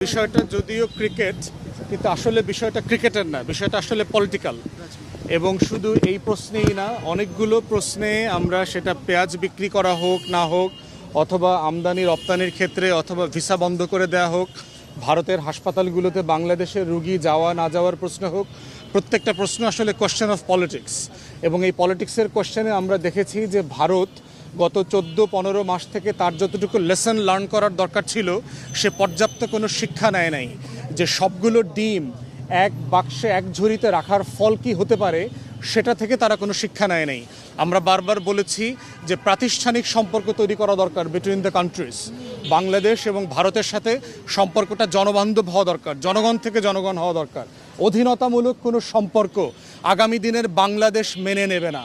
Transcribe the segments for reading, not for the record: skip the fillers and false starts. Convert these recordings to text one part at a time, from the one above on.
বিষয়টা যদিও ক্রিকেট, কিন্তু আসলে বিষয়টা ক্রিকেটের না, বিষয়টা আসলে পলিটিক্যাল। এবং শুধু এই প্রশ্নেই না, অনেকগুলো প্রশ্নে আমরা সেটা পেঁয়াজ বিক্রি করা হোক না হোক, অথবা আমদানি রপ্তানির ক্ষেত্রে, অথবা ভিসা বন্ধ করে দেওয়া হোক, ভারতের হাসপাতালগুলোতে বাংলাদেশের রুগী যাওয়া না যাওয়ার প্রশ্ন হোক, প্রত্যেকটা প্রশ্ন আসলে কোয়েশ্চেন অফ পলিটিক্স। এবং এই পলিটিক্সের কোয়েশ্চেনে আমরা দেখেছি যে ভারত গত 14-15 মাস থেকে তার যতটুকু লেসন লার্ন করার দরকার ছিল, সে পর্যাপ্ত কোনো শিক্ষা নেয় নাই। যে সবগুলো ডিম এক বাক্সে এক ঝুড়িতে রাখার ফল কি হতে পারে, সেটা থেকে তারা কোনো শিক্ষা নেয় নাই। আমরা বারবার বলেছি যে প্রাতিষ্ঠানিক সম্পর্ক তৈরি করা দরকার বিটুইন দ্য কান্ট্রিজ। বাংলাদেশ এবং ভারতের সাথে সম্পর্কটা জনবান্ধব হওয়া দরকার, জনগণ থেকে জনগণ হওয়া দরকার। অধীনতামূলক কোনো সম্পর্ক আগামী দিনের বাংলাদেশ মেনে নেবে না।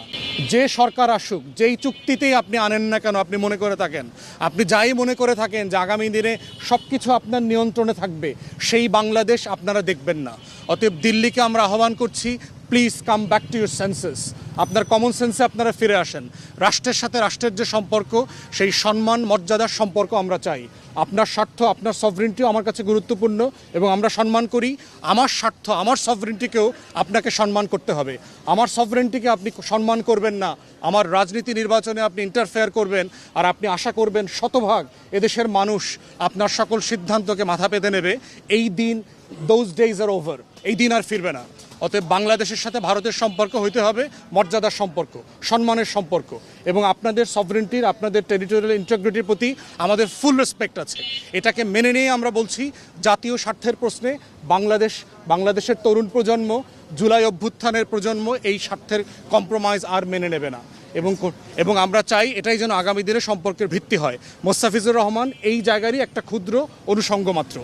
যে সরকার আসুক, যেই চুক্তিতেই আপনি আনেন না কেন, আপনি মনে করে থাকেন, আপনি যাই মনে করে থাকেন যে আগামী দিনে সব কিছু আপনার নিয়ন্ত্রণে থাকবে, সেই বাংলাদেশ আপনারা দেখবেন না। অতএব দিল্লিকে আমরা আহ্বান করছি, please come back to your senses. আপনার কমন সেন্সে আপনারা ফিরে আসেন। রাষ্ট্রের সাথে রাষ্ট্রের যে সম্পর্ক, সেই সম্মান মর্যাদার সম্পর্ক আমরা চাই। আপনার স্বার্থ, আপনার সভরেন্টিও আমার কাছে গুরুত্বপূর্ণ এবং আমরা সম্মান করি। আমার স্বার্থ, আমার সভরেন্টিকেও আপনাকে সম্মান করতে হবে। আমার সভরেন্টিকে আপনি সম্মান করবেন না, আমার রাজনীতি নির্বাচনে আপনি ইন্টারফেয়ার করবেন, আর আপনি আশা করবেন শতভাগ এদেশের মানুষ আপনার সকল সিদ্ধান্তকে মাথা পেতে নেবে, এই দিন, দোজ ডেজ আর ওভার, এই দিন আর ফিরবে না। অতএব বাংলাদেশের সাথে ভারতের সম্পর্ক হইতে হবে মর্যাদার সম্পর্ক, সম্মানের সম্পর্ক, এবং আপনাদের সভরেন্টির, আপনাদের টেরিটোরিয়াল ইন্টিগ্রিটির প্রতি আমাদের ফুল রেসপেক্ট আছে। এটাকে মেনে নিয়ে আমরা বলছি, জাতীয় স্বার্থের প্রশ্নে বাংলাদেশের তরুণ প্রজন্ম, জুলাই অভ্যুত্থানের প্রজন্ম এই স্বার্থের কম্প্রোমাইজ আর মেনে নেবে না। এবং আমরা চাই এটাই যেন আগামী দিনে সম্পর্কের ভিত্তি হয়। মোস্তাফিজুর রহমান এই জায়গারই একটা ক্ষুদ্র অনুষঙ্গ মাত্র।